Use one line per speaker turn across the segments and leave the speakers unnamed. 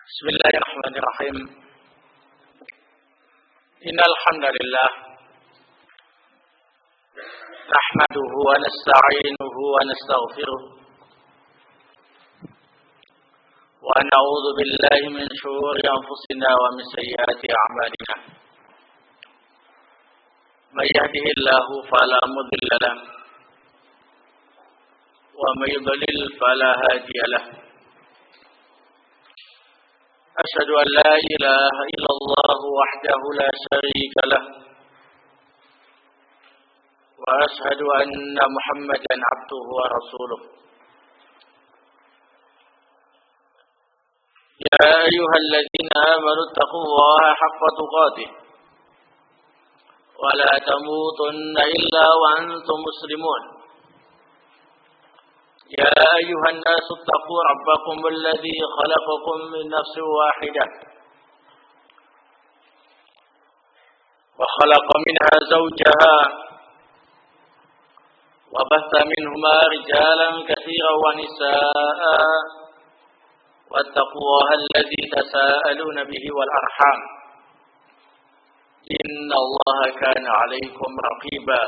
Bismillahirrahmanirrahim. Innal hamdalillah nahmaduhu wa nasta'inuhu wa nastaghfiruh wa na'udzu billahi min shururi anfusina wa min sayyiati a'malina. May yahdihillahu fala mudilla lahu wa may yudlil fala hadiya lahu. أشهد أن لا إله إلا الله وحده لا شريك له وأشهد أن محمدا عبده ورسوله. يا أيها الذين آمنوا اتقوا الله حق تقاته ولا تموتن إلا وأنتم مسلمون. يا أيها الناس اتقوا ربكم الذي خلقكم من نفس واحدة وخلق منها زوجها وبث منهما رجالا كثيرا ونساء واتقوا الله الذي تساءلون به والأرحام إن الله كان عليكم رقيبا.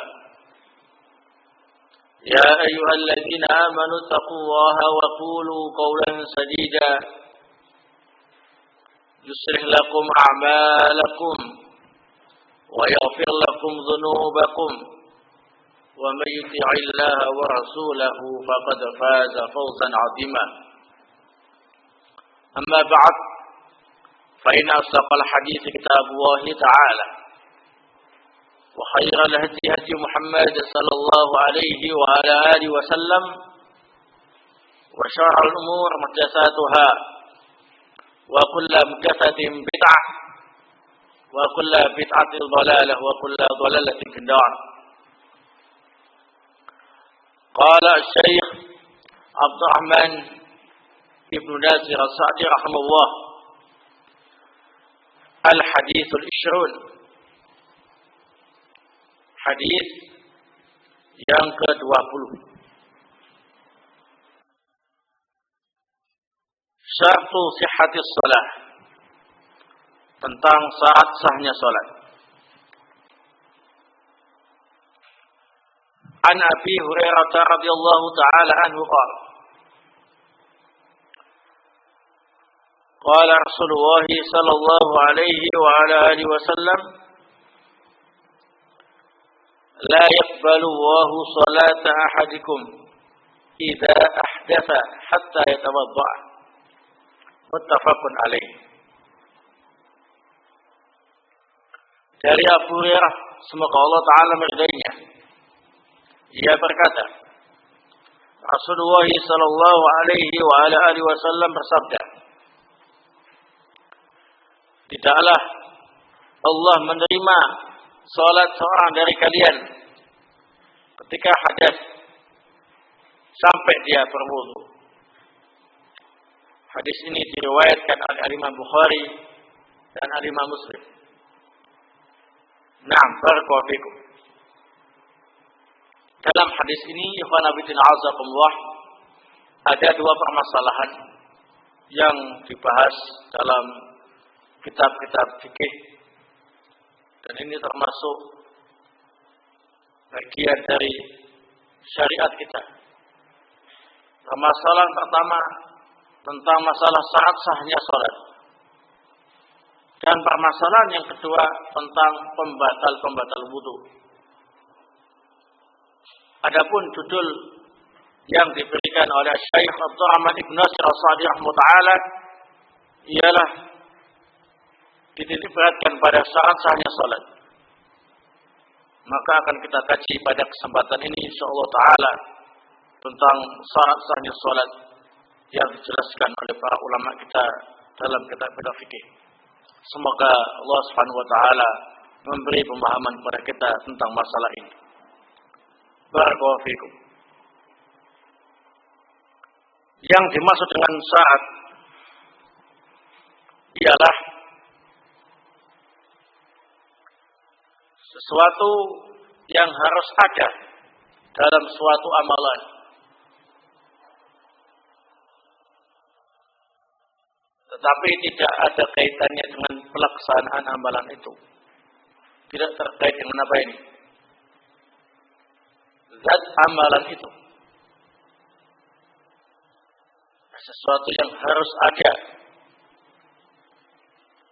يا أيها الذين آمنوا اتقوا الله وقولوا قولا سديدا يصلح لكم أعمالكم ويغفر لكم ذنوبكم ومن يطع الله ورسوله فقد فاز فوزا عظيما. أما بعد فإن أصدق الحديث كتاب الله تعالى وخير الهدي هدي محمد صلى الله عليه وعلى آله وسلم وشر الأمور محدثاتها وكل محدثة بدعة وكل بدعة ضلالة وكل ضلالة في النار. قال الشيخ عبد الرحمن ابن ناصر السعدي رحمه الله: الحديث العشرون. Hadis yang ke-20. Syartu sihhatis shalah, tentang syarat sahnya salat. An Abi Hurairah radhiyallahu taala anhu qala qala Rasulullah sallallahu alaihi wa ala alihi wasallam: لا يقبل الله صلاة أحدكم إذا أحدث حتى يتوضأ. متفق عليه. Dari Abu Hurairah, semoga Allah Ta'ala meridainya, ia berkata, Rasulullah sallallahu alaihi wa ala alihi wasallam bersabda, tidaklah Allah menerima salat seorang dari kalian ketika hadas sampai dia berwudu. Hadis ini diriwayatkan oleh Imam Bukhari dan Imam Muslim. Naam, barakallahu fikum. Dalam hadis ini, ikhwan fillah azakumullah, ada dua permasalahan yang dibahas dalam kitab-kitab fikih. Dan ini termasuk bagian dari syariat kita. Permasalahan pertama tentang masalah syarat sahnya salat. Dan permasalahan yang kedua tentang pembatal wudu. Adapun judul yang diberikan oleh Syekh Abdul Rahman Ibn Nasir As-Sa'di rahimahullah ialah dititikberatkan pada syarat sahnya salat. Maka akan kita kaji pada kesempatan ini insyaallah taala tentang syarat sahnya salat yang dijelaskan oleh para ulama kita dalam kitab fikih. Semoga Allah Subhanahu wa taala memberi pemahaman kepada kita tentang masalah ini. Barakallahu fikum. Yang dimaksud dengan syarat ialah sesuatu yang harus ada dalam suatu amalan tetapi tidak ada kaitannya dengan pelaksanaan amalan itu. Tidak terkait dengan apa ini? Zat amalan itu. Sesuatu yang harus ada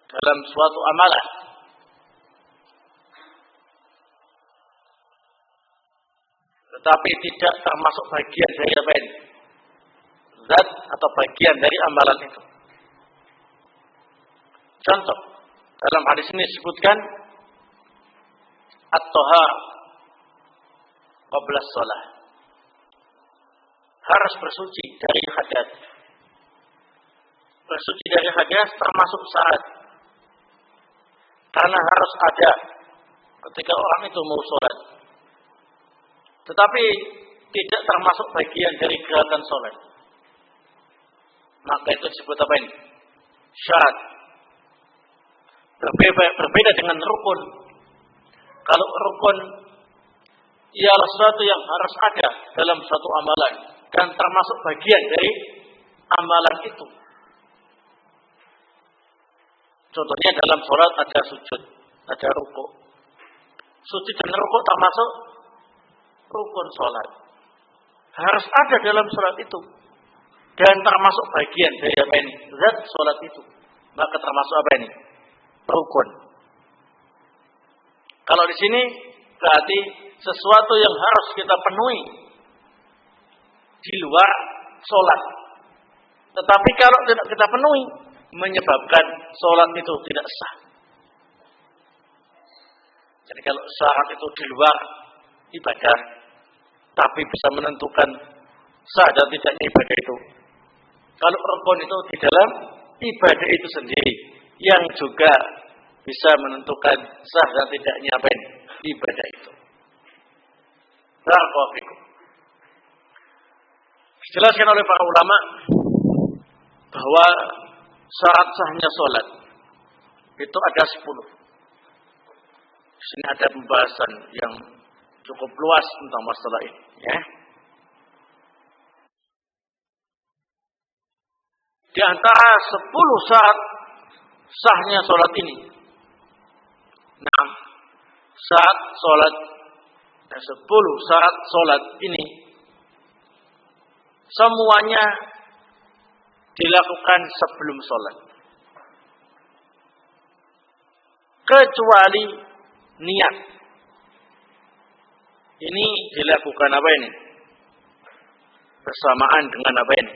dalam suatu amalan. Tetapi tidak termasuk bagian dari apa ini? Zat atau bagian dari amalan itu. Contoh, dalam hadis ini disebutkan at-thahar qabla shalah. Harus bersuci dari hadas. Bersuci dari hadas termasuk syarat. Karena harus ada ketika orang itu mau sholat. Tetapi tidak termasuk bagian dari gerakan sholat. Maka itu disebut apa ini? Syarat. Berbeda dengan rukun. Kalau rukun ialah sesuatu yang harus ada dalam suatu amalan dan termasuk bagian dari amalan itu. Contohnya dalam sholat ada sujud, ada rukuk. Sujud dan rukuk termasuk rukun sholat. Harus ada dalam sholat itu. Dan termasuk bagian dari apa ini? Zat sholat itu. Maka termasuk apa ini? Rukun. Kalau di sini berarti sesuatu yang harus kita penuhi di luar sholat. Tetapi kalau tidak kita penuhi, menyebabkan sholat itu tidak sah. Jadi kalau syarat itu di luar ibadah, tapi bisa menentukan sah dan tidaknya ibadah itu. Kalau rukun itu di dalam ibadah itu sendiri, yang juga bisa menentukan sah dan tidaknya apa ini? Ibadah itu. Barakallahu. Dijelaskan oleh para ulama bahwa syarat sahnya sholat itu ada 10. Di sini ada pembahasan yang cukup luas tentang masalah ini, ya. Di antara 10 syarat sahnya sholat ini, 6 syarat sholat dan 10 syarat sholat ini semuanya dilakukan sebelum sholat, kecuali niat. Ini dilakukan apa ini? Bersamaan dengan apa ini?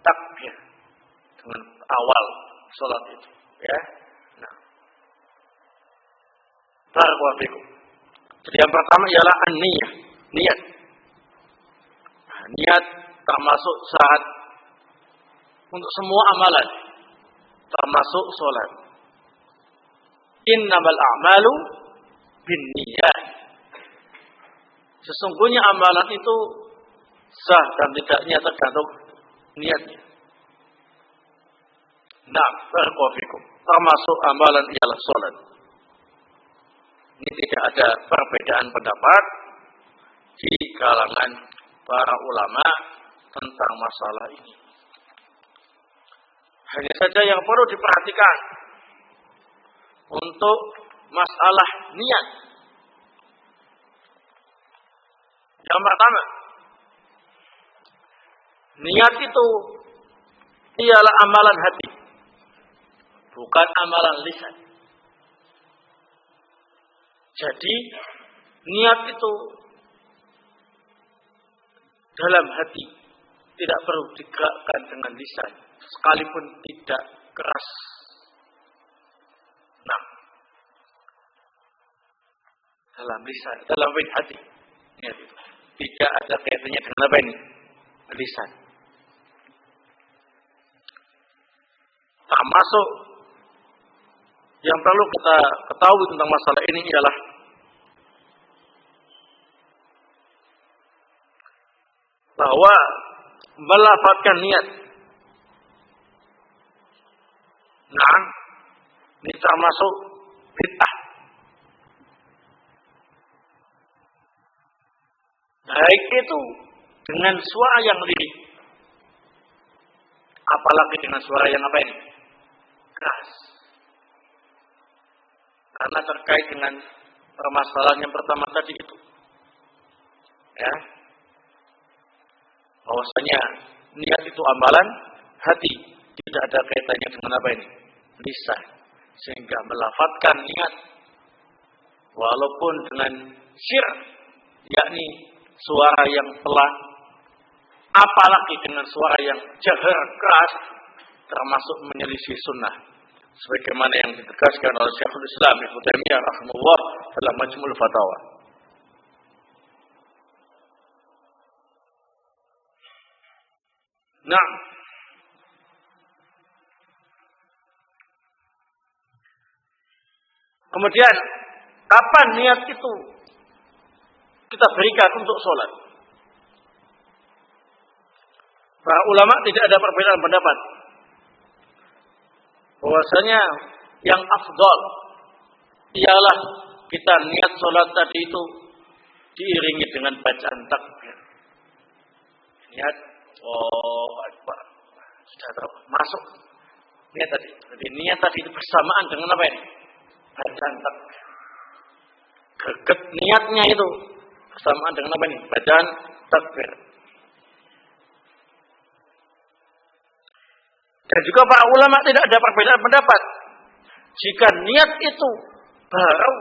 Takbir, dengan awal sholat itu, ya. Nah, barakallahu fikum. Jadi yang pertama ialah an-niyah, niat. Nah, niat termasuk syarat untuk semua amalan, termasuk sholat. Innamal a'malu binniyat. Sesungguhnya amalan itu sah dan tidaknya tergantung niatnya. Nah, barakallahu fikum. Termasuk amalan ialah sholat. Ini tidak ada perbedaan pendapat di kalangan para ulama tentang masalah ini. Hanya saja yang perlu diperhatikan untuk masalah niat. Yang pertama, niat itu ialah amalan hati, bukan amalan lisan. Jadi, niat itu dalam hati, tidak perlu digerakkan dengan lisan, sekalipun tidak keras. Nah, dalam lisan, dalam hati, niat itu tidak ada kaitannya dengan apa ini? Lisan. Termasuk yang perlu kita ketahui tentang masalah ini ialah bahwa melafazkan niat, nah, ini termasuk bid'ah. Baik itu dengan suara yang lirih Apalagi dengan suara yang apa ini? Keras. Karena terkait dengan permasalahan yang pertama tadi itu. Ya. Bahwasanya niat itu amalan hati, tidak ada kaitannya dengan apa ini? Lisan. Sehingga melafadzkan niat walaupun dengan syir, yakni suara yang pelan, apalagi dengan suara yang jahar keras, termasuk menyelisih sunnah. Sebagaimana yang ditegaskan oleh Syekhul Islam Ibnu Taimiyah rahimahullah dalam Majmu'ul Fatawa. Nah, kemudian kapan niat itu kita berikan untuk sholat? Para ulama tidak ada perbedaan pendapat bahwasanya yang afdal ialah kita niat sholat tadi itu diiringi dengan bacaan takbir. Niat, oh Akbar, sudah tahu, masuk niat tadi. Jadi niat tadi itu bersamaan dengan apa ini? Bacaan takbir. Greget niatnya itu bersamaan dengan apa ini? Bacaan takbir. Dan juga para ulama tidak ada perbedaan pendapat. Jika niat itu baru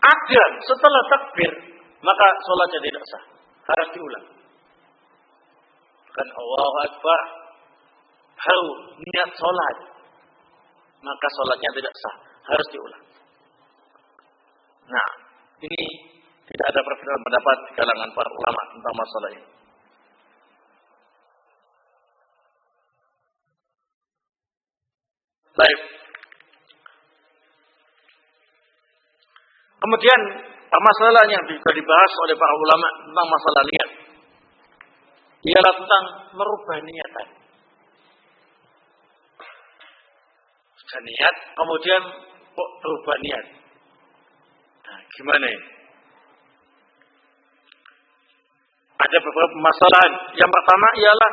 ada setelah takbir, maka sholatnya tidak sah. Harus diulang. Bukan Allahu Akbar, baru niat sholat, maka sholatnya tidak sah. Harus diulang. Nah, ini tidak ada perbedaan pendapat di kalangan para ulama tentang masalah ini. Baik. Kemudian permasalahan yang juga dibahas oleh para ulama tentang masalah niat ialah tentang merubah niatan. Sudah niat, kemudian kok berubah niat. Nah, gimana ini? Ada beberapa permasalahan. Yang pertama ialah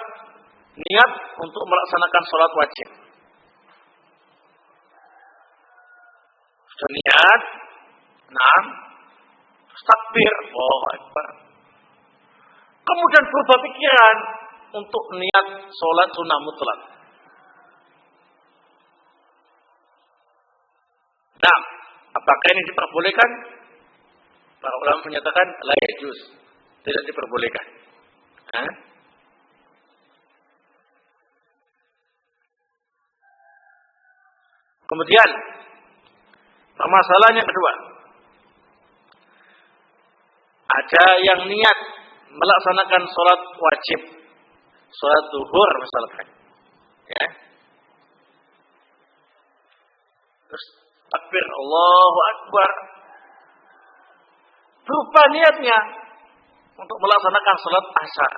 niat untuk melaksanakan sholat wajib. Sudah niat, takbir, Allahu Akbar. Kemudian berubah pikiran untuk niat sholat sunnah mutlak. Nah, apakah ini diperbolehkan? Para ulama menyatakan la yajuz, tidak diperbolehkan. Kemudian permasalahan yang kedua, ada yang niat melaksanakan sholat wajib, sholat zuhur misalkan, ya. Terus takbir Allahu Akbar, berubah niatnya untuk melaksanakan sholat asar.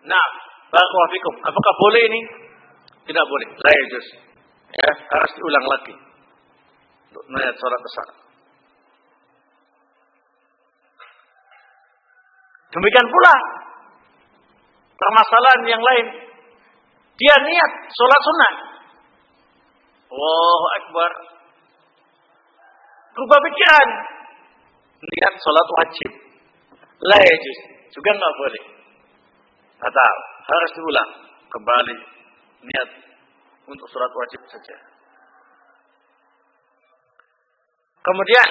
Nah, barakallahu fikum, apakah boleh ini? Tidak boleh, la yajuz. Ya, harus diulang lagi untuk niat sholat asar. Demikian pula permasalahan yang lain, dia niat sholat sunnah, Allahu Akbar, berubah pikiran, niat sholat wajib, la yajuz, juga nggak boleh. Batal, harus diulang kembali niat untuk sholat wajib saja. Kemudian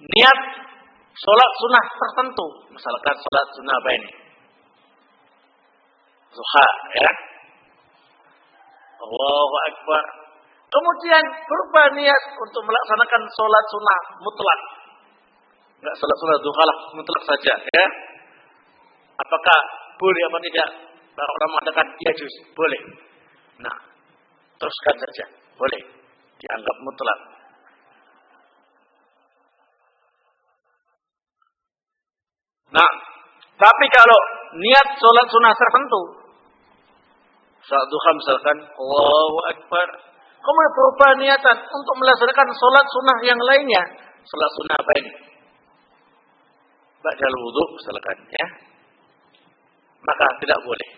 niat sholat sunnah tertentu, misalkan sholat sunnah apa ini? Zuha, ya. Allahu Akbar. Kemudian berubah niat untuk melaksanakan sholat sunnah mutlak. Enggak sholat sunnah duha lah, mutlak saja, ya. Apakah boleh apa tidak? Para ulama mengatakan ya juz, boleh. Nah, teruskan saja, boleh. Dianggap mutlak. Nah, tapi kalau niat sholat sunnah tertentu, sholat duha misalkan, Allahu Akbar, kemudian berubah niatan untuk melaksanakan sholat sunnah yang lainnya. Sholat sunnah apa ini? Ba'dal wudu misalkan, ya. maka tidak boleh.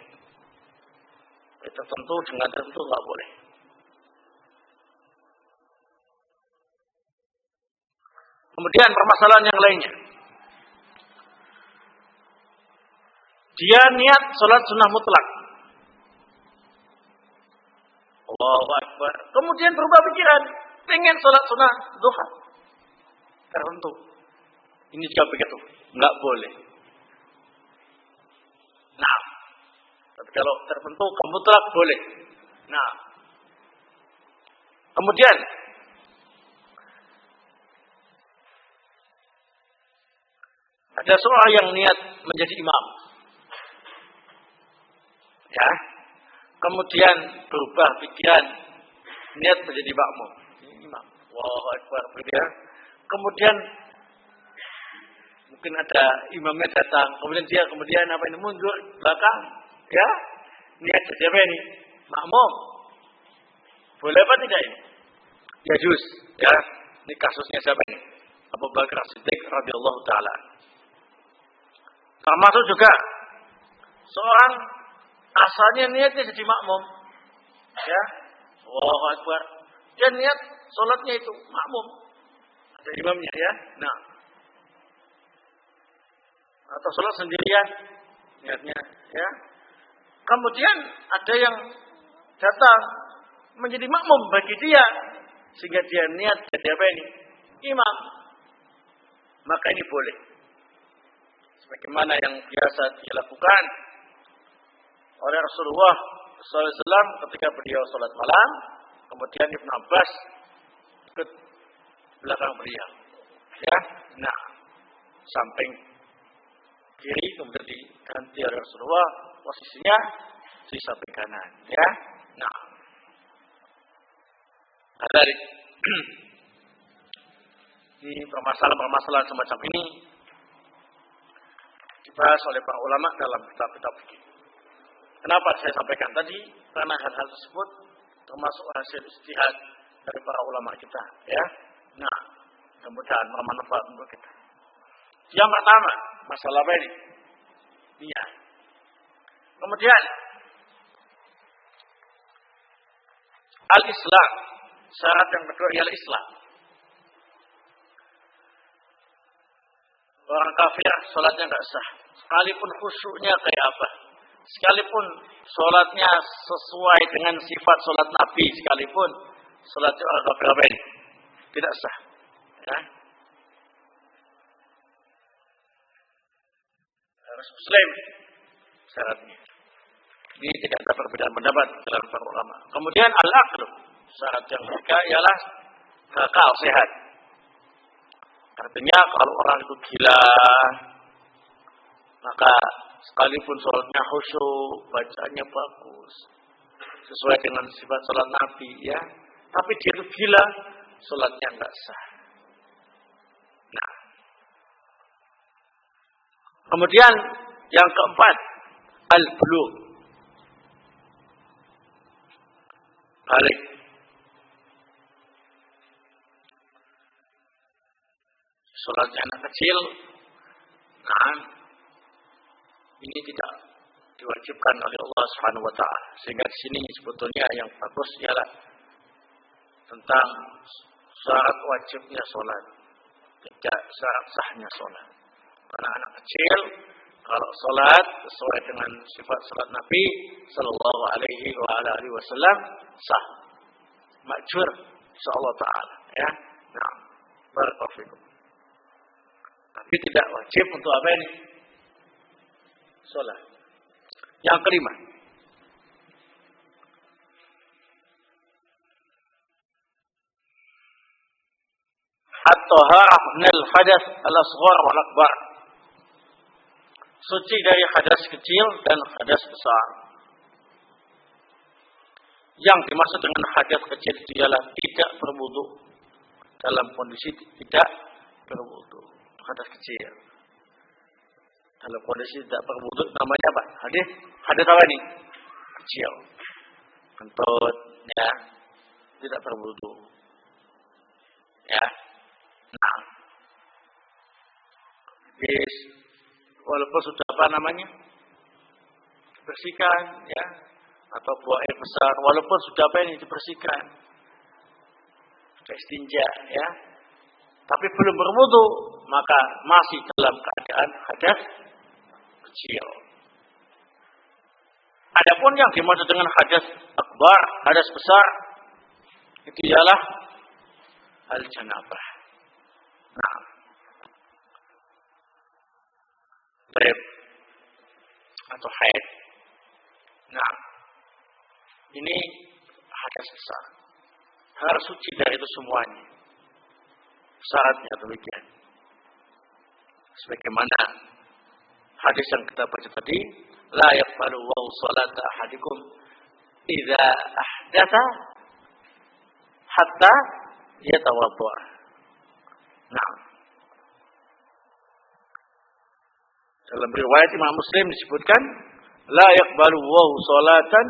Tertentu dengan tertentu nggak boleh. Kemudian permasalahan yang lainnya. Dia niat sholat sunnah mutlak. Allahu Akbar. Kemudian berubah pikiran. Pengen sholat sunnah duha. Tertentu. Ini juga begitu. Nggak boleh. Nah. Tapi kalau tertentu mutlak boleh. Nah. Kemudian. Ada seorang yang niat menjadi imam. Ya. Kemudian berubah pikiran, niat menjadi makmum. Imam. Allahu Akbar. Ya. Kemudian mungkin ada imamnya datang, kemudian apa ini mundur belakang, ya. Niat jadi apa ini? Makmum. Boleh apa tidak ini? Ya juz, ya. Ini kasusnya siapa ini? Abu Bakar Siddiq radhiyallahu taala. Termasuk juga seorang asalnya niatnya jadi makmum. Ya. Allahu Akbar. Dia niat salatnya itu makmum. Ada imamnya ya. Nah. Atau salat sendirian niatnya ya. Kemudian ada yang datang menjadi makmum bagi dia sehingga dia niat jadi apa ini? Imam. Maka ini boleh. Sebagaimana yang biasa dilakukan oleh Rasulullah SAW ketika beliau sholat malam, kemudian Ibnu Abbas ikut belakang beliau, ya, nah, samping kiri kemudian diganti oleh Rasulullah posisinya di samping kanan, ya, nah, dari ini permasalahan semacam ini dibahas oleh para ulama dalam kitab-kitab fikih. Kenapa saya sampaikan tadi? Karena hal-hal tersebut termasuk hasil ijtihad dari para ulama kita, ya. Nah, mudah-mudahan bermanfaat untuk kita. Yang pertama, masalah apa ini? Niat. Kemudian al-Islam. Syarat yang kedua ialah Islam. Orang kafir salatnya enggak sah. Sekalipun khusyuknya kayak apa. Sekalipun sholatnya sesuai dengan sifat sholat Nabi, sekalipun sholat orang kafir apa ini? Tidak sah. Ya. Harus Muslim syaratnya. Ini tidak ada perbedaan pendapat dalam para ulama. Kemudian al-aql, syarat yang ketiga ialah akal sehat. Artinya kalau orang itu gila, maka sekalipun sholatnya khusyuk, bacaannya bagus, sesuai dengan sifat sholat Nabi, ya, tapi dia itu gila, sholatnya enggak sah. Nah, kemudian yang keempat, al-bulugh, balik. Sholatnya anak kecil, nah, ini tidak diwajibkan oleh Allah Subhanahu wa taala. Sehingga di sini sebetulnya yang bagus ialah tentang syarat wajibnya salat, tidak syarat sahnya salat. Karena anak kecil kalau salat sesuai dengan sifat salat Nabi sallallahu alaihi wasallam sah. Majbur insyaallah taala, ya. Nah, barakallahu fikum. Tapi tidak wajib untuk apa ini? Salat. Yang kelima, at-taharah minal hadas al-asghar wal akbar. Suci dari hadas kecil dan hadas besar. Yang dimaksud dengan hadas kecil ialah tidak berwudu. Dalam kondisi tidak berwudu. Hadas kecil. Dalam kondisi tidak berwudu namanya apa? Hadas apa ini? Kecil. Kentut, ya. Tidak berwudu. Ya. Nah. Walaupun sudah apa namanya? dibersihkan, ya, atau buang air besar, walaupun sudah dibersihkan, sudah istinja, ya, tapi belum berwudu, maka masih dalam keadaan hadas kecil. Adapun yang dimaksud dengan hadas akbar, hadas besar, itu ialah al-janabah. Nah, baik, atau haid. Nah, ini hadas besar. Harus suci dari itu semuanya. Syaratnya demikian. Sebagaimana hadis yang kita baca tadi, la yaqbalu Allahu salata ahadikum idza ahdatha hatta yatawadda. Nah, dalam riwayat Imam Muslim disebutkan la yaqbalu Allahu salatan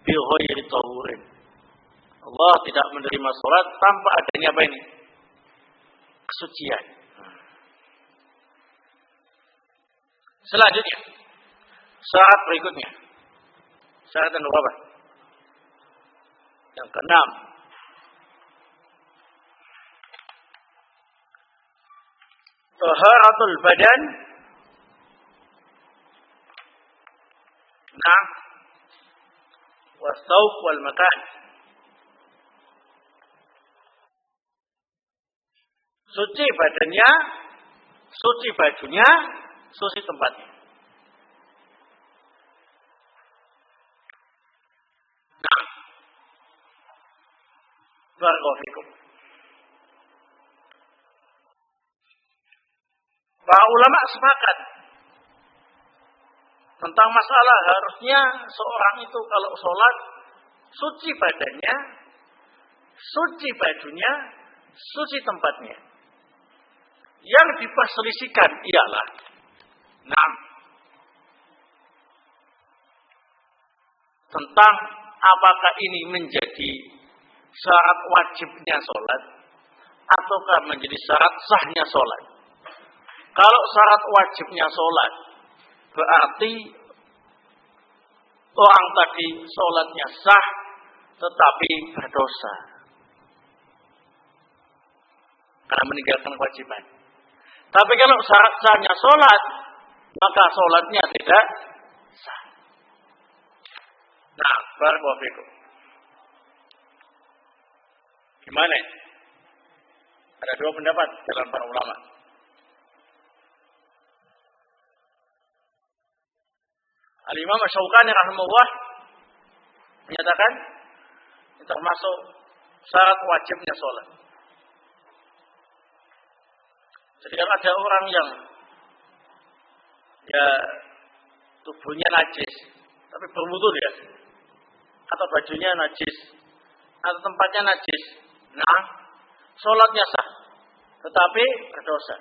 bi ghairi tahurin. Allah tidak menerima salat tanpa adanya apa ini? Kesucian. Selanjutnya, syarat berikutnya. Syarat yang berapa? Yang keenam. Taharatul badan. Nah, was-thawb wal makan. Suci badannya, suci bajunya, suci tempatnya. Nah, barakallahu fikum. Para ulama sepakat tentang masalah harusnya seorang itu kalau sholat suci badannya, suci bajunya, suci tempatnya. Yang diperselisihkan ialah tentang apakah ini menjadi syarat wajibnya sholat ataukah menjadi syarat sahnya sholat. Kalau syarat wajibnya sholat berarti orang tadi sholatnya sah tetapi berdosa karena meninggalkan kewajiban. Tapi kalau syarat sahnya sholat, maka sholatnya tidak sah. Nah, barakallahu fikum. Gimana? Ada dua pendapat dalam para ulama. Al-Imam Asy-Syaukani rahimahullah menyatakan termasuk syarat wajibnya sholat. Jadi kalau ada orang yang ya tubuhnya najis, tapi berwudu dia, atau bajunya najis, atau tempatnya najis, nah sholatnya sah, tetapi berdosa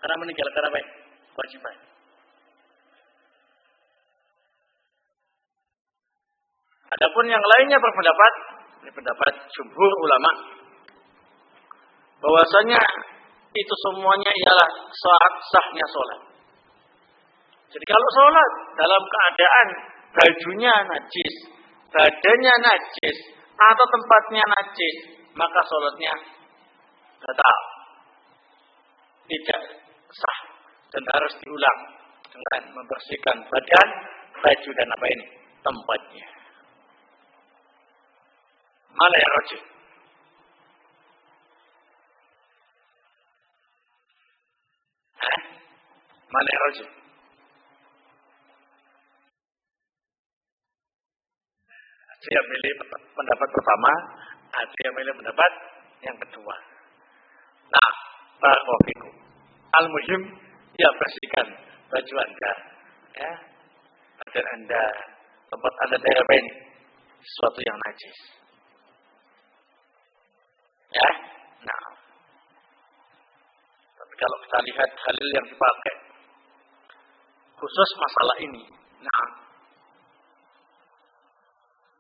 karena meninggalkan apa? Kewajiban. Adapun yang lainnya berpendapat, ini pendapat jumhur ulama, bahwasanya itu semuanya ialah syarat sahnya sholat. Jadi kalau sholat dalam keadaan bajunya najis, badannya najis, atau tempatnya najis, maka sholatnya batal, tidak sah, dan harus diulang dengan membersihkan badan, baju dan apa ini tempatnya. Mana yang rajih? Mana yang rajih? Ada yang milih pendapat pertama, ada yang milih pendapat yang kedua. Nah, barakallahu fikum. Al-muhim, ya bersihkan baju Anda, ya, badan Anda, tempat Anda daerah ini, sesuatu yang najis. Ya, nah. Tapi kalau kita lihat dalil yang dipakai khusus masalah ini, nah,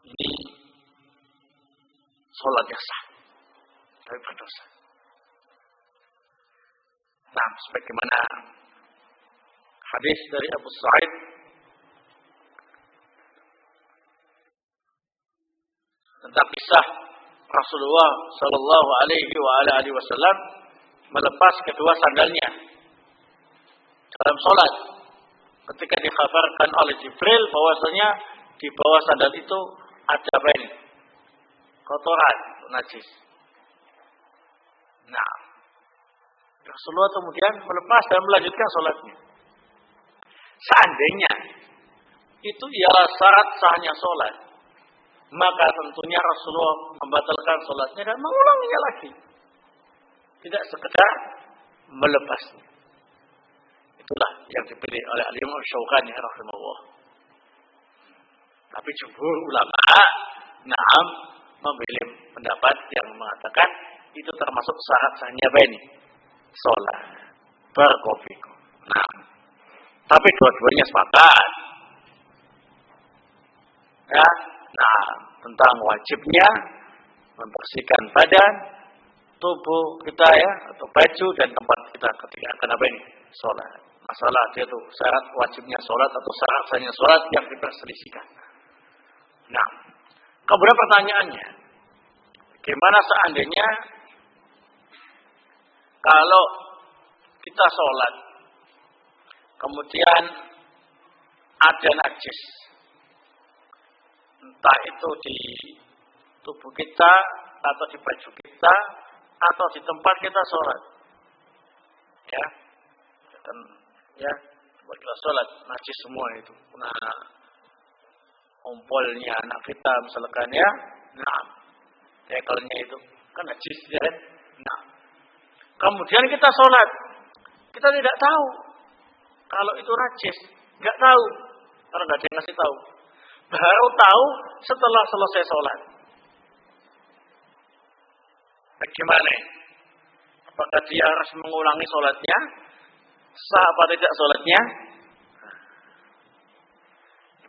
ini sholatnya sah, tapi berdosa. Nah, sebagaimana hadis dari Abu Sa'id tentang kisah Rasulullah Shallallahu Alaihi Wasallam melepas kedua sandalnya dalam sholat ketika dikhabarkan oleh Jibril bahwasanya di bawah sandal itu ada apa ini? Kotoran, najis. Nah, Rasulullah kemudian melepas dan melanjutkan sholatnya. Seandainya itu ialah syarat sahnya sholat, maka tentunya Rasulullah membatalkan sholatnya dan mengulanginya lagi. Tidak sekedar melepasnya. Itulah yang dipilih oleh Al-Imam Syaukani rahimahullah. Tapi jumhur ulama na'am memilih pendapat yang mengatakan itu termasuk syarat sahnya apa ini? Sholat. Barakofikum. Nah, tapi dua-duanya sepakat. Ya, nah, tentang wajibnya membersihkan badan, tubuh kita ya, atau baju dan tempat kita ketika akan apa ini? Sholat. Masalah itu syarat wajibnya sholat atau syarat sahnya sholat yang diperselisihkan. Nah, kemudian pertanyaannya, gimana seandainya kalau kita sholat, kemudian ada najis, entah itu di tubuh kita, atau di baju kita, atau di tempat kita sholat, ya, dan ya, buat kita sholat najis semua itu, nah, ompolnya anak kita misalkan ya, nah, tekelnya itu kan najis ya, nah, kemudian kita sholat, kita tidak tahu kalau itu najis, nggak tahu, karena nggak ada yang ngasih tahu, baru tahu setelah selesai sholat. Bagaimana? Apakah dia harus mengulangi sholatnya? Sah apa tidak sholatnya?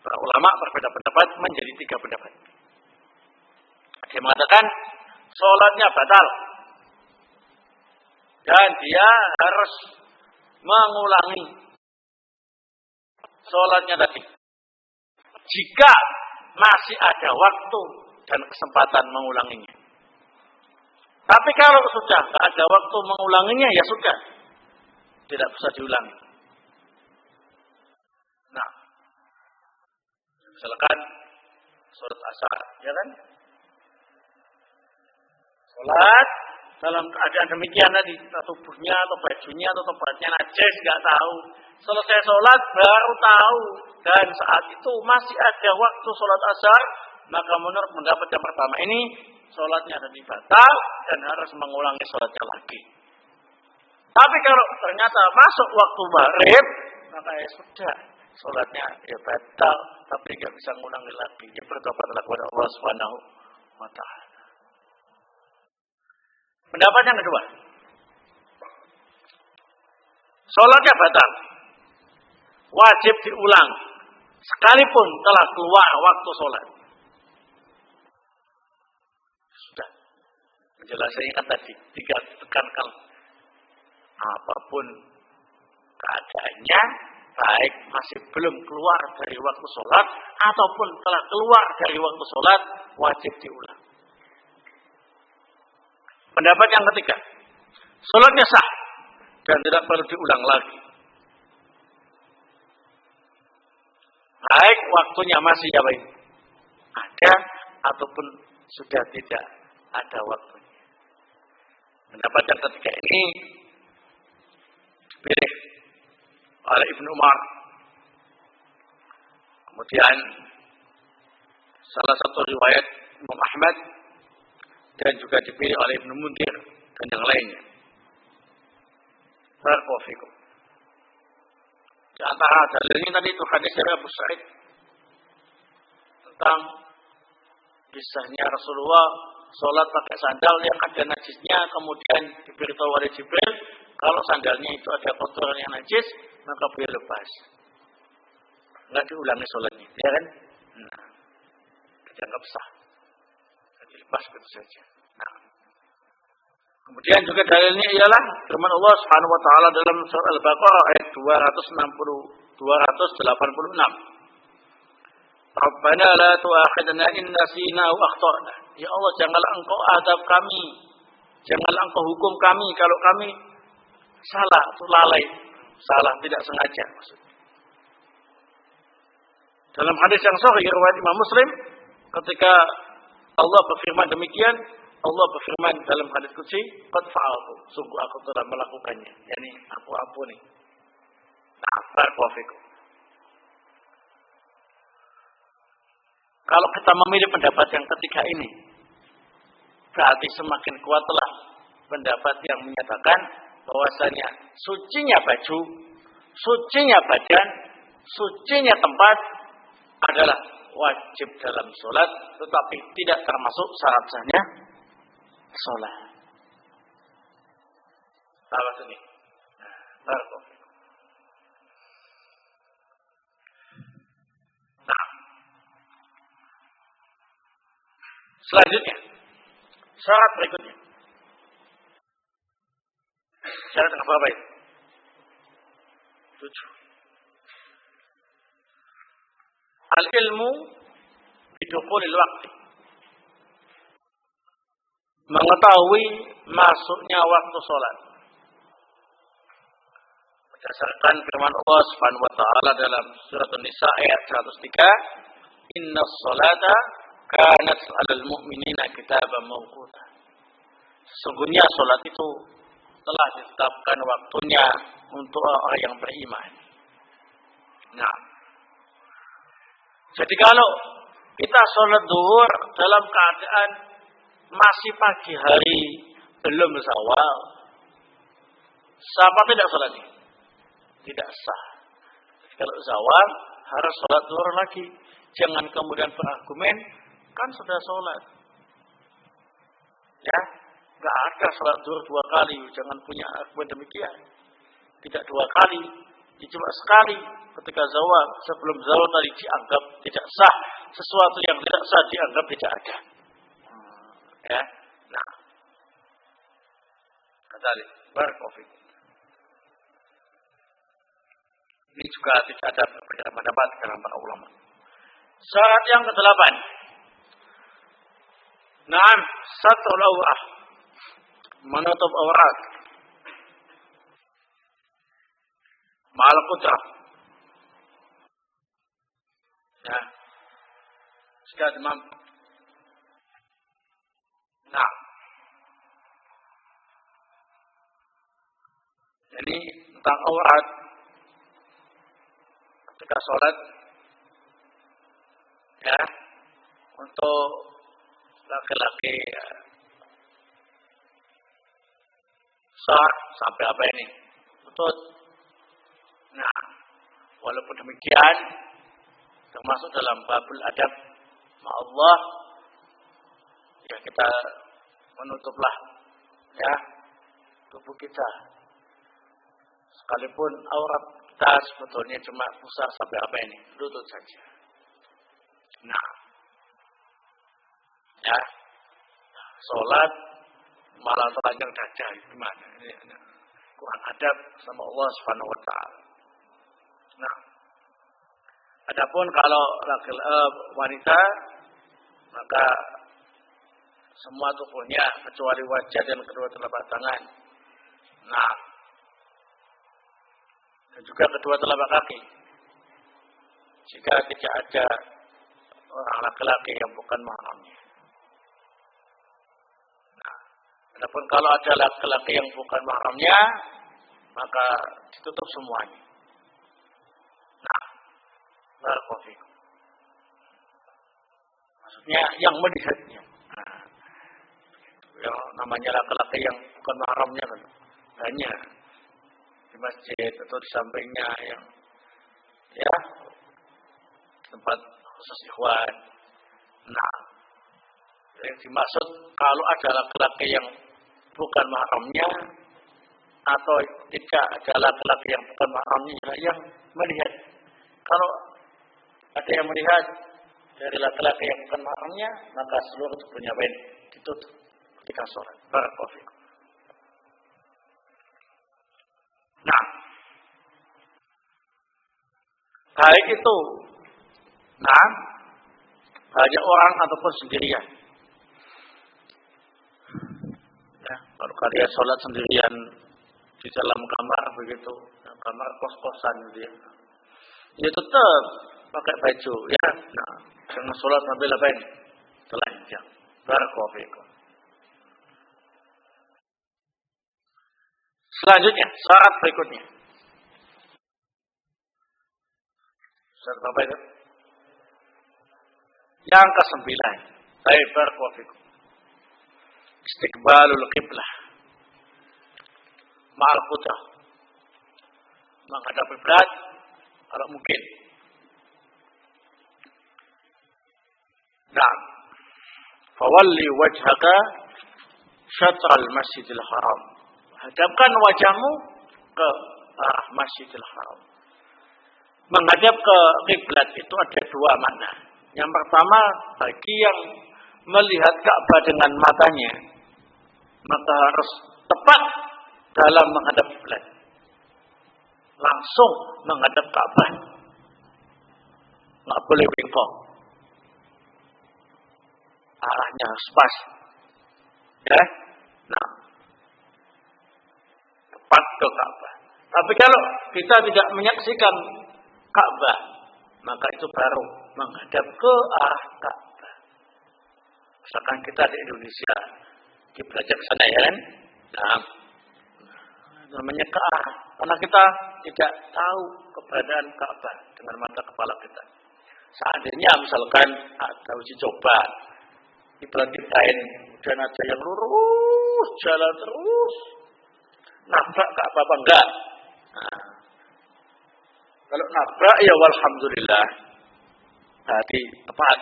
Para ulama berbeda pendapat menjadi 3 pendapat. Ada yang mengatakan sholatnya batal dan dia harus mengulangi sholatnya tadi. Jika masih ada waktu dan kesempatan mengulanginya. Tapi kalau sudah tidak ada waktu mengulanginya, ya sudah, tidak bisa diulangi. Nah, misalkan sholat asar, ya kan? Sholat dalam keadaan demikian tadi, tubuhnya atau bajunya atau tempatnya najis, nggak tahu. Selesai sholat baru tahu, dan saat itu masih ada waktu sholat asar, maka menurut pendapat yang pertama ini sholatnya ada batal dan harus mengulangi sholatnya lagi. Tapi kalau ternyata masuk waktu maghrib, maka ya sudah, sholatnya ya batal, tapi nggak bisa mengulangi lagi. Dia bertobatlah kepada Allah Subhanahu wa Ta'ala. Pendapat yang kedua, sholatnya batal, wajib diulang sekalipun telah keluar waktu sholat. Sudah menjelaskannya kan tadi 3 tekankan, apapun keadaannya, baik masih belum keluar dari waktu sholat ataupun telah keluar dari waktu sholat, wajib diulang. Pendapat yang ketiga, sholatnya sah dan tidak perlu diulang lagi. Baik waktunya masih ada ataupun sudah tidak ada waktunya. Pendapat yang ketiga ini dipilih oleh Ibnu Umar. Kemudian salah satu riwayat Imam Ahmad dan juga dipilih oleh Ibnu Mundir dan yang lainnya. Barakallahu fikum. Di antara dalilnya tadi itu hadis dari Abu Sa'id tentang kisahnya Rasulullah sholat pakai sandal yang ada najisnya, kemudian diberitahu oleh Jibril kalau sandalnya itu ada kotoran yang najis, maka boleh lepas. Enggak diulangi sholatnya, ya kan? Nah, dianggap sah. Dilepas begitu saja. Nah, Kemudian juga dalilnya ialah firman Allah Subhanahu wa taala dalam surah Al-Baqarah ayat 286. Rabbana la tu'akhidna in nasina wa akhtana. Ya Allah, janganlah Engkau azab kami. Janganlah Engkau hukum kami kalau kami salah atau lalai. Salah tidak sengaja maksudnya. Dalam hadis yang sahih riwayat Imam Muslim, ketika Allah berfirman demikian, Allah berfirman dalam hadis qudsi, qad fa'altu, sungguh aku telah melakukannya. Yani aku ampuni. Nah, barakallahu. Kalau kita memilih pendapat yang ketiga ini, berarti semakin kuatlah pendapat yang menyatakan bahwasanya sucinya baju, sucinya badan, sucinya tempat adalah wajib dalam sholat, tetapi tidak termasuk syarat sahnya sholat. Salah ini. Nah, selanjutnya, syarat berikutnya. Syarat yang apa itu? 7. Al-ilmu bidukhulil waqti. Mengetahui masuknya waktu sholat. Berdasarkan firman Allah Subhanahu wa taala dalam surat An-Nisa ayat 103, "Innas sholata kanat 'alal mu'minina kitaban mawquta." Sesungguhnya sholat itu telah ditetapkan waktunya untuk orang yang beriman. Nah, jadi kalau kita sholat zuhur dalam keadaan masih pagi hari, belum zawal, sah apa tidak sholatnya? Tidak sah. Kalau zawal harus sholat zuhur lagi. Jangan kemudian berargumen, kan sudah sholat. Ya, nggak ada sholat zuhur 2 kali. Jangan punya argumen demikian. Tidak 2 kali, cuma sekali. Ketika zawal, sebelum zawal tadi dianggap tidak sah. Sesuatu yang tidak sah dianggap tidak ada. Ya, nah, kembali barakallahu. Ini juga tidak ada perbedaan pendapat dalam para ulama. Syarat yang ke-8. Naam, satrul awrah. Menutup aurat. Ma'al qudrah. Ya. Sudah mampu. Nah. Jadi tentang aurat ketika sholat, ya, untuk laki-laki sah sampai apa ini? Lutut. Nah, walaupun demikian, termasuk dalam babul adab ma Allah, ya kita menutuplah ya tubuh kita. Sekalipun aurat kita sebetulnya cuma pusar sampai apa ini? Lutut saja. Nah, ya, sholat malah telanjang dada, gimana? Ini kurang adab sama Allah Subhanahu wa taala. Nah, adapun kalau wanita, maka semua tubuhnya kecuali wajah dan kedua telapak tangan. Nah, dan juga kedua telapak kaki. Jika tidak ada orang laki-laki yang bukan mahramnya. Nah, adapun kalau ada laki-laki yang bukan mahramnya, maka ditutup semuanya. Nah, barakallahu fikum. Maksudnya yang melihatnya. Nah, yang namanya laki-laki yang bukan mahramnya kan banyak di masjid atau di sampingnya yang ya tempat khusus ikhwan. Nah, yang dimaksud kalau ada laki-laki yang bukan mahramnya atau tidak ada laki-laki yang bukan mahramnya yang melihat. Kalau ada yang melihat dari laki-laki yang bukan mahramnya, maka seluruh tubuhnya ditutup ketika sholat. Barakallahu fikum. Nah, baik itu, nah, banyak orang ataupun sendirian. Ya, kalau kalian sholat sendirian di dalam kamar begitu, kamar kos-kosan gitu ya. Ya tetap pakai baju ya. Nah, jangan sholat sambil apa ini? Telanjang. Barakallahu fiikum. Selanjutnya, syarat berikutnya. Syarat apa itu? Yang ke-9. Baik, barakallahu fiikum. Istiqbalul qiblah. Ma'al qudrah. Menghadap kiblat kalau mungkin. Nah, fawalli wajhaka syatral masjidil haram. Hadapkan wajahmu ke arah Masjidil Haram. Menghadap ke kiblat itu ada dua makna. Yang pertama, bagi yang melihat Ka'bah dengan matanya, maka harus tepat dalam menghadap kiblat. Langsung menghadap Ka'bah. Nggak boleh bengkok. Arahnya harus pas. Ya. Nah, tepat ke Ka'bah. Tapi kalau kita tidak menyaksikan Ka'bah, maka itu baru menghadap ke arah Ka'bah. Misalkan kita di Indonesia, kiblatnya ke sana ya kan? Nah, namanya ke arah. Karena kita tidak tahu keberadaan Ka'bah dengan mata kepala kita. Seandainya misalkan ada uji coba, kiblat kita ini, dan ada yang lurus, jalan terus, nabrak Ka'bah apa enggak? Nah, kalau nabrak ya walhamdulillah, berarti tepat.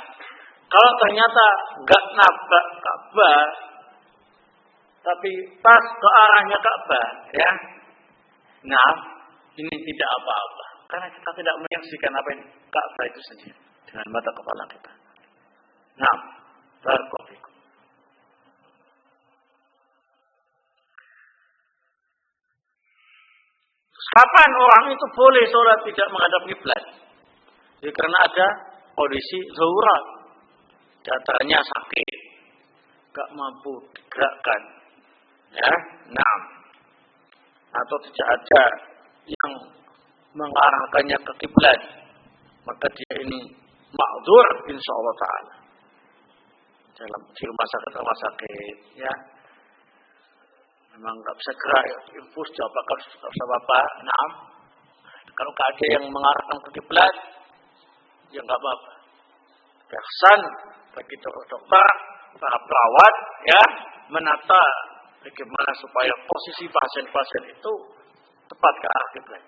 Kalau ternyata enggak nabrak Ka'bah, tapi pas ke arahnya Ka'bah, ya, nah ini tidak apa-apa, karena kita tidak menyaksikan apa yang Ka'bah itu sendiri dengan mata kepala kita. Nah, barakallahu. Kapan orang itu boleh sholat tidak menghadap kiblat? Ya, karena ada kondisi darurat, datanya sakit, gak mampu digerakkan, ya, nah, atau tidak ada yang mengarahkannya ke kiblat, maka dia ini ma'dzur insyaallah taala. Dalam di rumah sakit, ya. Memang nggak bisa gerak, ya. Infus jawab apa-apa. Nah, kalau ada yang mengarahkan ke kiblat, ya nggak apa-apa. Ihsan bagi dokter, para perawat, ya, menata bagaimana supaya posisi pasien-pasien itu tepat ke arah kiblat,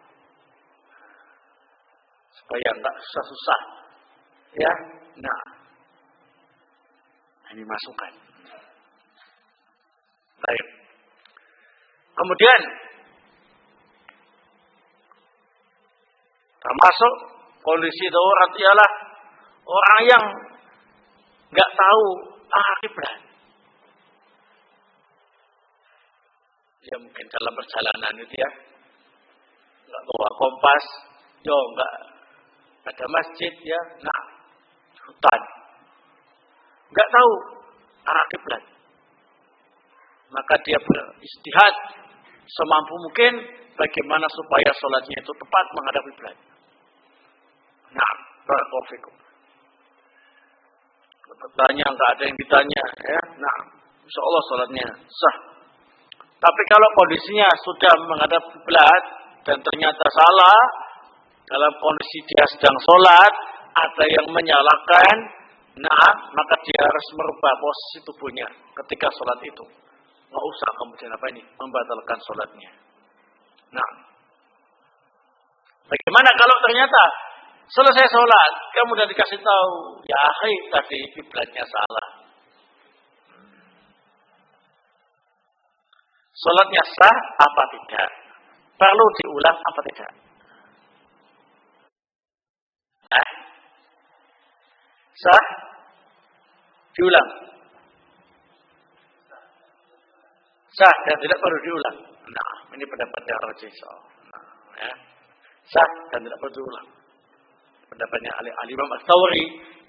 supaya nggak susah-susah, ya. Nah, ini masukan. Baik. Kemudian termasuk kondisi darurat ialah orang yang nggak tahu arah kiblat. Ya mungkin dalam perjalanan itu ya, nggak bawa kompas, yo nggak ada masjid ya, nah hutan, nggak tahu arah kiblat, maka dia beristihad semampu mungkin bagaimana supaya sholatnya itu tepat menghadap kiblat. Nah, barakallahu fikum. Bertanya nggak ada yang ditanya, ya. Nah, insya Allah sholatnya sah. Tapi kalau kondisinya sudah menghadap kiblat dan ternyata salah, dalam kondisi dia sedang sholat, ada yang menyalahkan, nah, maka dia harus merubah posisi tubuhnya ketika sholat itu. Nggak usah kemudian apa ini, membatalkan sholatnya. Nah, bagaimana kalau ternyata selesai sholat, kemudian dikasih tahu, ya tadi kiblatnya salah. Sholatnya sah apa tidak? Perlu diulang apa tidak? Sah? Diulang. Sah dan tidak perlu diulang. Nah, ini pendapat yang rajih. sah dan tidak perlu diulang. Pendapatnya Al-Imam Ats-Tsauri,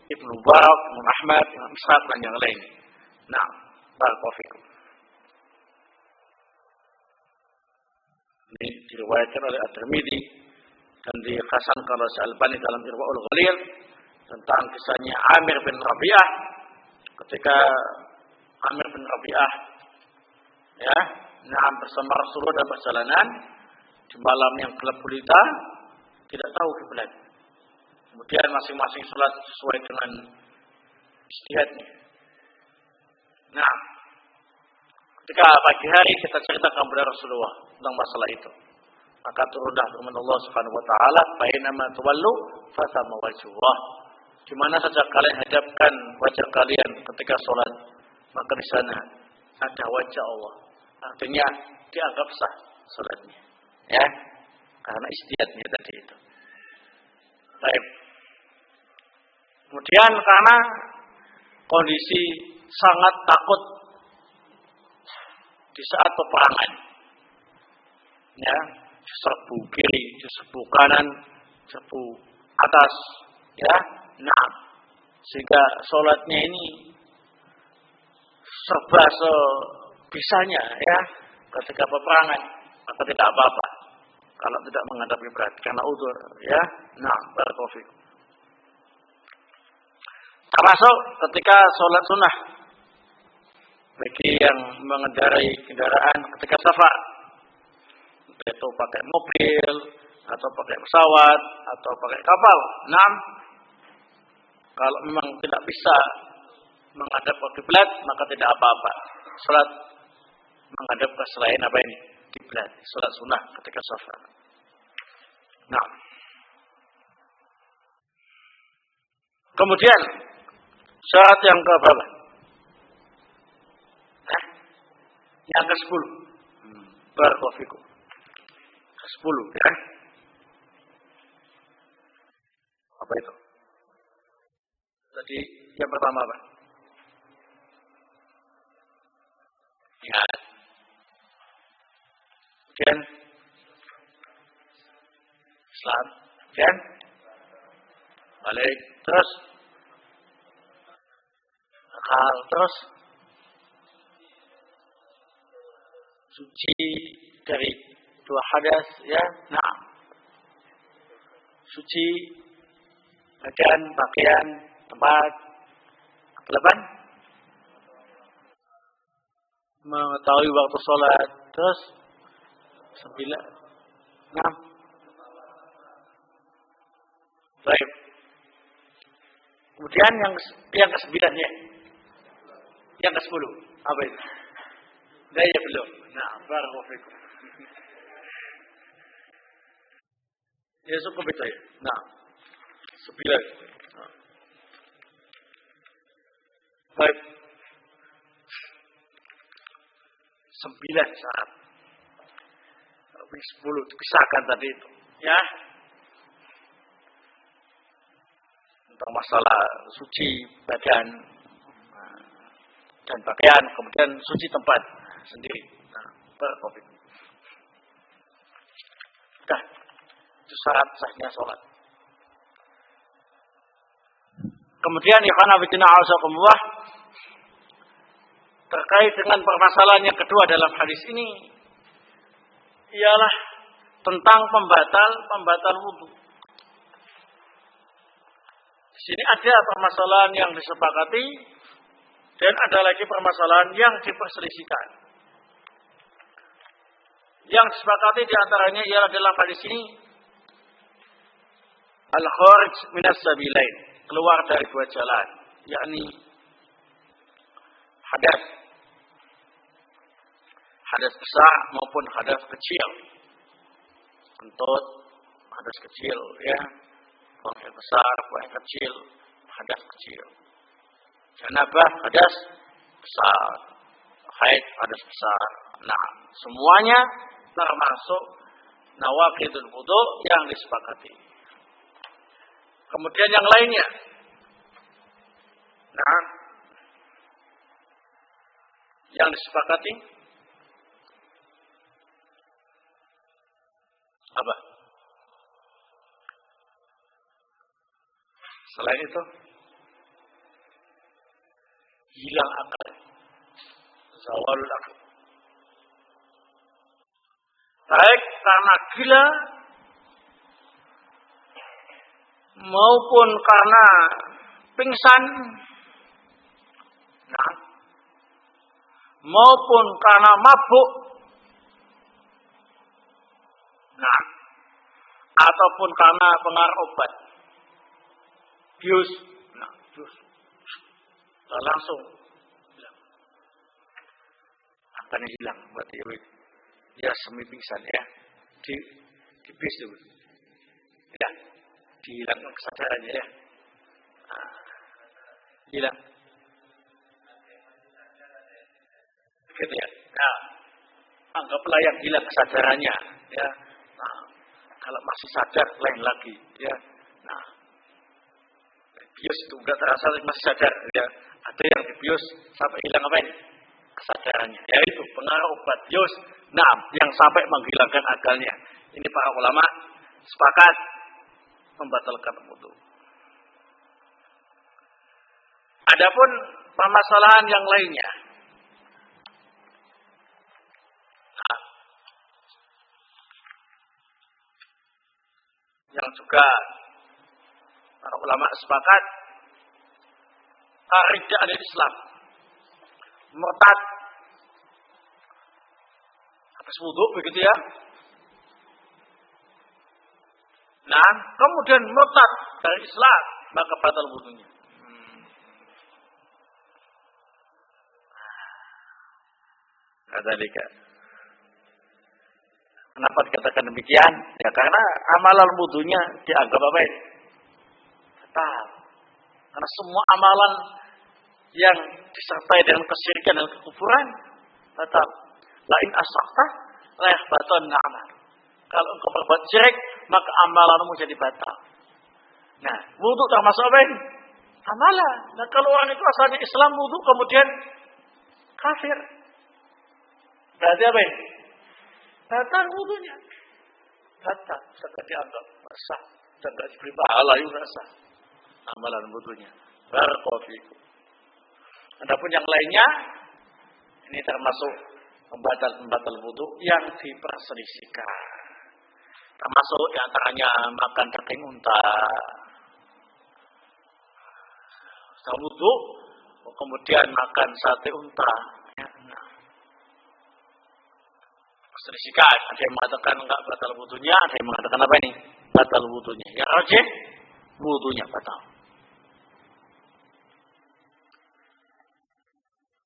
Ibnu Mubarak, Imam Ahmad, Imam Ishaq dan yang lain. Nah, barakallahu fikum. Ini diriwayatkan oleh At-Tirmidzi dan dihasankan oleh Al-Albani dalam Irwaul Ghalil tentang kisahnya Amir bin Rabi'ah ketika Amir bin Rabi'ah bersama Rasulullah dalam perjalanan di malam yang gelap gulita, tidak tahu kiblat. Kemudian masing-masing sholat sesuai dengan ijtihadnya. Nah, ketika pagi hari kita ceritakan kepada Rasulullah tentang masalah itu, maka turunlah firman Allah Subhanahu wa taala, "Bainama tuwallu fasamma wajhullah." Di mana saja kalian hadapkan wajah kalian ketika sholat, maka di sana ada wajah Allah. Artinya dianggap sah sholatnya, ya, karena ijtihadnya tadi itu. Baik. Kemudian karena kondisi sangat takut di saat peperangan, ya, diserbu kiri, diserbu kanan, diserbu atas, ya, nah, sehingga sholatnya ini serba sebisanya, ya, ketika peperangan, maka tidak apa-apa kalau tidak menghadapi berat karena udzur, ya, nah, barakallahu fikum. Termasuk ketika sholat sunnah bagi yang mengendarai kendaraan ketika safar, itu pakai mobil atau pakai pesawat atau pakai kapal. Nah, kalau memang tidak bisa menghadap ke kiblat, maka tidak apa-apa. Salat menghadap ke selain apa ini? Kiblat. Salat sunnah ketika safar. Nah, kemudian syarat yang ke berapa? Yang ke-10. Barakallahu fikum. 10, ya. Apa itu? Tadi yang pertama apa? Ingat. Kemudian Islam. Kemudian balik. Terus akal. Terus suci dari dua hadas, ya. Nah, suci badan, pakaian, tempat. Keleban mengetahui waktu sholat. Terus 9. Nah, baik. Kemudian yang ke-9 ya. Yang ke-10 apa itu? Daya belum. Nah, barakallahu fikum. Ya cukup itu ya. Nah, 9. Nah. Baik. 9 syarat. Tapi 10 dipisahkan tadi itu. Ya. Tentang masalah suci badan dan pakaian, kemudian suci tempat sendiri. Nah, berkopi. Dah, itu syarat sahnya sholat. Kemudian ikhwan fillah a'azakumullah, terkait dengan permasalahan yang kedua dalam hadis ini ialah tentang pembatal wudu. Di sini ada permasalahan yang disepakati dan ada lagi permasalahan yang diperselisihkan. Yang disepakati di antaranya ialah dalam hadis ini al-kharij minas sabilain, keluar dari dua jalan, yakni hadas besar maupun hadas kecil. Kentut, hadas kecil, ya. Buang air besar, buang air kecil, hadas kecil. Janabah, hadas besar. Haid, hadas besar. Nah, semuanya termasuk nawaqidul wudu yang disepakati. Kemudian yang lainnya. Nah, yang disepakati apa? Selain itu, hilang akal. Zawalul akal. Baik karena gila maupun karena pingsan, nah, maupun karena mabuk, nah, ataupun karena pengaruh obat, bius, nah, bius, langsung hilang, akan hilang, berarti ya semi pingsan ya, di bius itu, ya, dihilangkan kesadarannya ya, nah, hilang. Gitu ya. Nah, anggaplah yang hilang kesadarannya, ya. Nah, kalau masih sadar lain lagi, ya. Nah, bius itu enggak terasa masih sadar, ya. Ada yang dibius sampai hilang apa ini? Kesadarannya. Ya itu pengaruh obat bius. Nah, yang sampai menghilangkan akalnya. Ini para ulama sepakat membatalkan wudu. Adapun permasalahan yang lainnya, yang juga para ulama sepakat riddah dari Islam, murtad habis wudu begitu ya. Nah, kemudian murtad dari Islam, maka batal wudunya. Kadzalika. Kenapa dikatakan demikian? Ya karena amalan wudunya dianggap apa ini? Batal. Karena semua amalan yang disertai dengan kesyirikan dan kekufuran batal. Lain asaqta la yahbatanna amal. Kalau engkau berbuat syirik, maka amalanmu jadi batal. Nah, wudu termasuk apa ini? Amalan. Nah, kalau orang itu asalnya Islam wudu kemudian kafir, berarti apa ini? Batal wudunya. Batal. Sangat dianggap sah. Sangat diberi pahala juga sah. Amalan wudunya. Barakofikum. Adapun yang lainnya, ini termasuk pembatal wudu yang diperselisihkan. Termasuk diantaranya makan daging unta. Setelah wudu, kemudian makan sate unta. Perselisihan. Ada yang mengatakan enggak batal wudunya, ada yang mengatakan apa ini? Batal wudunya. Yang rajih, wudunya batal.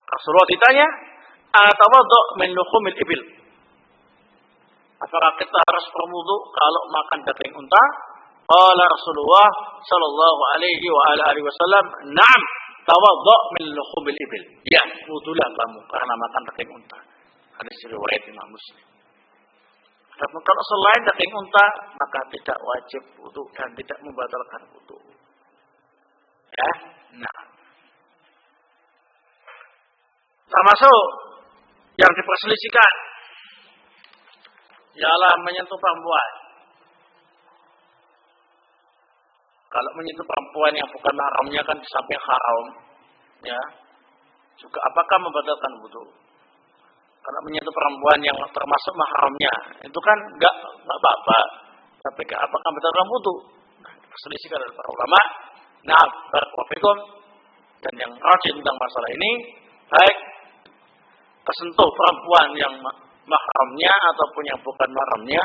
Rasulullah ditanya, "Atawaddu min luhumil ibil?" Apakah kita harus berwudu kalau makan daging unta? Qala Rasulullah sallallahu alaihi wa alihi wasallam, "Na'am, tawaddu min luhumil ibil." Ya, wudulah kamu karena makan daging unta. Hadis riwayat Imam Muslim. Adapun kalau selain daging unta, maka tidak wajib wudu dan tidak membatalkan wudu. Ya, nah. Termasuk yang diperselisihkan ialah menyentuh perempuan. Kalau menyentuh perempuan yang bukan mahramnya kan di samping haram, ya. Juga apakah membatalkan wudu? Kalau menyentuh perempuan yang termasuk mahramnya, itu kan enggak apa-apa. Tapi apakah membatalkan wudu? Nah, diperselisihkan oleh para ulama. Nah, barakallahu dan yang rajih tentang masalah ini, baik kesentuh perempuan yang mahramnya ataupun yang bukan mahramnya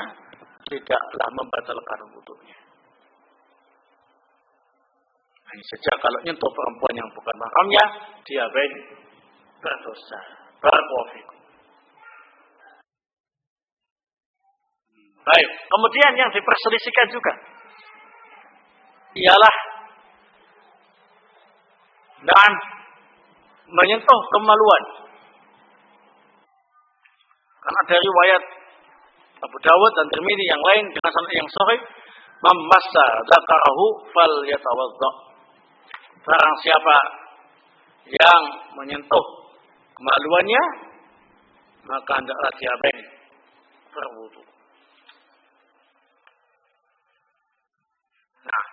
tidaklah membatalkan wudunya. Hanya saja kalau nyentuh perempuan yang bukan mahramnya, dia berdosa. Barakallahu. Baik, kemudian yang diperselisihkan juga ialah dan menyentuh kemaluan. Karena dari riwayat Abu Dawud dan Tirmidzi yang lain dengan sanad yang sahih, "Man massa dzakarahu falyatawadda." Barang siapa yang menyentuh kemaluannya, maka hendaklah dia berwudu. Nah,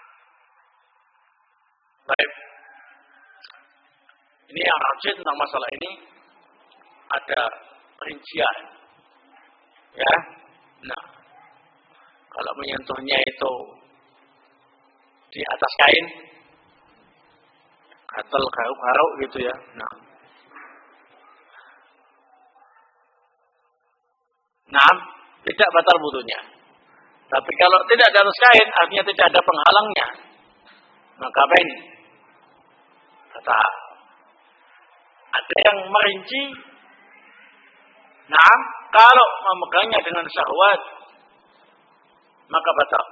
Ini yang rajin tentang masalah ini ada perincian. Ya. Nah, kalau menyentuhnya itu di atas kain, gatel garuk-garuk gitu ya. Nah, tidak batal wudunya. Tapi kalau tidak ada atas kain, artinya tidak ada penghalangnya. Maka apa ini? Kata ada yang merinci. Nah, kalau memegangnya dengan syahwat, maka batal.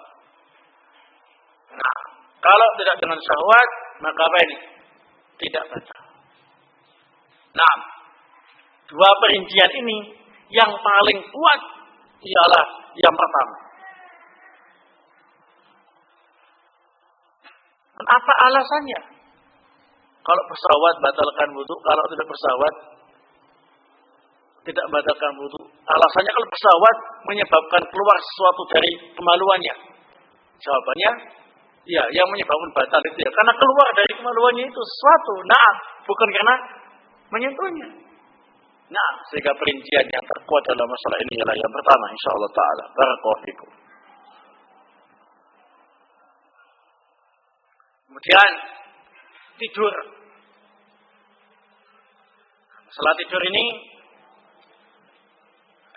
Nah, kalau tidak dengan syahwat, maka apa ini? Tidak batal. Nah, dua perincian ini yang paling kuat ialah yang pertama. Apa alasannya? Kalau bersahwat batalkan wudu, kalau tidak bersahwat tidak batalkan wudu. Alasannya kalau bersahwat menyebabkan keluar sesuatu dari kemaluannya. Jawabannya, ya, yang menyebabkan batal itu ya karena keluar dari kemaluannya itu sesuatu. Nah, bukan karena menyentuhnya. Nah, sehingga perincian yang terkuat dalam masalah ini ialah yang pertama, insyaallah taala. Barakallahu fikum. Kemudian tidur. Masalah tidur ini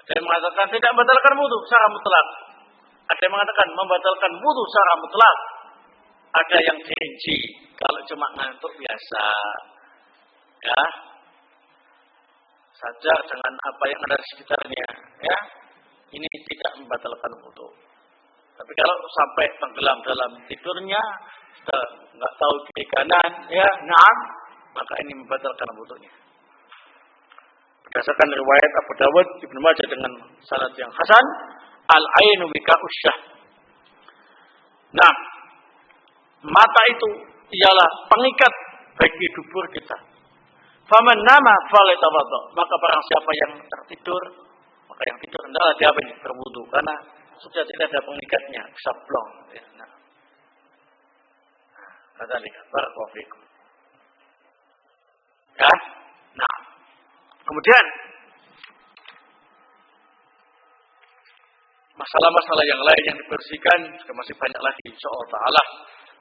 ada yang mengatakan tidak membatalkan wudu secara mutlak. Ada yang mengatakan membatalkan wudu secara mutlak. Ada yang dirinci kalau cuma ngantuk biasa, ya, sadar dengan apa yang ada di sekitarnya, ya, ini tidak membatalkan wudu. Tapi kalau sampai tenggelam dalam tidurnya, sudah nggak tahu kiri kanan, ya, maka ini membatalkan wudunya. Berdasarkan riwayat Abu Dawud, Ibnu Majah dengan sanad yang hasan, al-ainu wika'us syah. Nah, mata itu ialah pengikat bagi dubur kita. Faman nama falitawaddo, maka barang siapa yang tertidur, maka yang tidur hendaklah dia berwudu karena sudah tidak ada pengikatnya, bisa plong. Ya, nah. Kadzalika barakallahu fikum. Ya. Nah. Kemudian masalah-masalah yang lain yang dibersihkan juga masih banyak lagi insyaallah taala.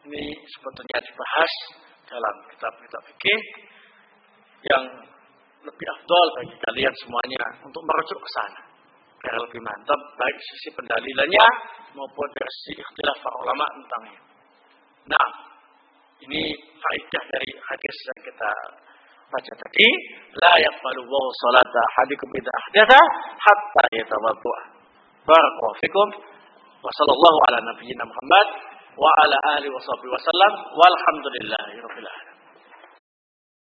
Ini sebetulnya dibahas dalam kitab-kitab fikih yang lebih afdal bagi kalian semuanya untuk merujuk ke sana biar lebih mantap baik sisi pendalilannya maupun dari sisi ikhtilaf para ulama tentangnya. Nah, ini faedah dari hadis yang kita baca tadi, la yaqbalu Allahu salata ahadikum idza ahdatha hatta yatawadda. Barakallahu fikum wa sallallahu ala nabiyyina Muhammad wa ala alihi wa sahbihi wasallam walhamdulillahirabbil alamin.